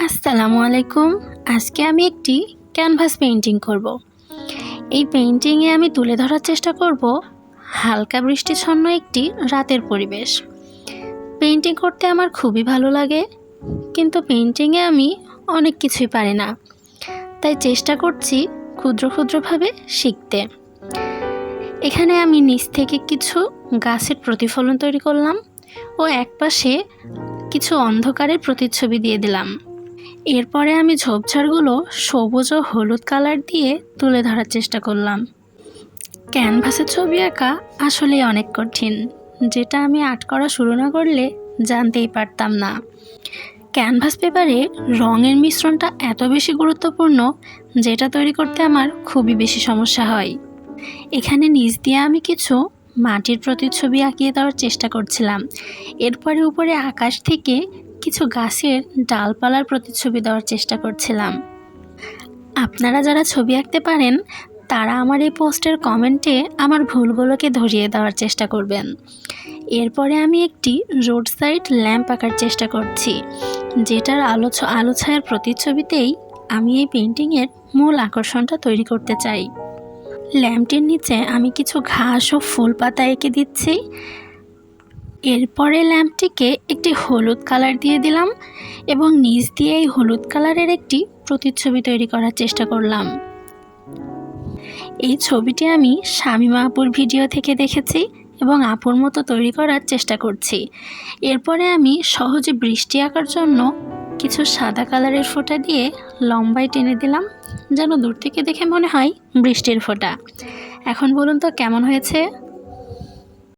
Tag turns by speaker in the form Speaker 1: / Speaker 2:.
Speaker 1: আসসালামু আলাইকুম। আজকে আমি একটি ক্যানভাস পেইন্টিং করব। এই পেইন্টিংয়ে আমি তুলে ধরার চেষ্টা করব হালকা বৃষ্টিচ্ছন্ন একটি রাতের পরিবেশ। পেইন্টিং করতে আমার খুবই ভালো লাগে, কিন্তু পেইন্টিংয়ে আমি অনেক কিছুই পারি না, তাই চেষ্টা করছি ক্ষুদ্র ক্ষুদ্রভাবে শিখতে। এখানে আমি নিচ থেকে কিছু গাছের প্রতিফলন তৈরি করলাম ও একপাশে কিছু অন্ধকারের প্রতিচ্ছবি দিয়ে দিলাম। এরপরে আমি ঝোপঝাড়গুলো সবুজ ও হলুদ কালার দিয়ে তুলে ধরার চেষ্টা করলাম। ক্যানভাসে ছবি আঁকা আসলেই অনেক কঠিন, যেটা আমি আর্ট করা শুরু না করলে জানতেই পারতাম না। ক্যানভাস পেপারে রঙের মিশ্রণটা এত বেশি গুরুত্বপূর্ণ, যেটা তৈরি করতে আমার খুবই বেশি সমস্যা হয়। এখানে নিচ দিয়ে আমি কিছু মাটির প্রতিচ্ছবি আঁকিয়ে দেওয়ার চেষ্টা করছিলাম। এরপরে উপরে আকাশ থেকে কিছু গাছের ডালপালার প্রতিচ্ছবি দেওয়ার চেষ্টা করছিলাম। আপনারা যারা ছবি আঁকতে পারেন তারা আমার এই পোস্টের কমেন্টে আমার ভুলগুলোকে ধরিয়ে দেওয়ার চেষ্টা করবেন। এরপরে আমি একটি রোড সাইড ল্যাম্প আঁকার চেষ্টা করছি, যেটার আলো ছায়ার প্রতিচ্ছবিতেই আমি এই পেইন্টিংয়ের মূল আকর্ষণটা তৈরি করতে চাই। ল্যাম্পটির নিচে আমি কিছু ঘাস ও ফুল পাতা এঁকে দিচ্ছি। এরপরে ল্যাম্পটিকে একটি হলুদ কালার দিয়ে দিলাম এবং নিচ দিয়ে এই হলুদ কালারের একটি প্রতিচ্ছবি তৈরি করার চেষ্টা করলাম। এই ছবিটি আমি শামিমা আপুর ভিডিও থেকে দেখেছি এবং আপুর মতো তৈরি করার চেষ্টা করছি। এরপরে আমি সহজে বৃষ্টি আঁকার জন্য কিছু সাদা কালারের ফোঁটা দিয়ে লম্বায় টেনে দিলাম, যেন দূর থেকে দেখে মনে হয় বৃষ্টির ফোঁটা। এখন বলুন তো কেমন হয়েছে?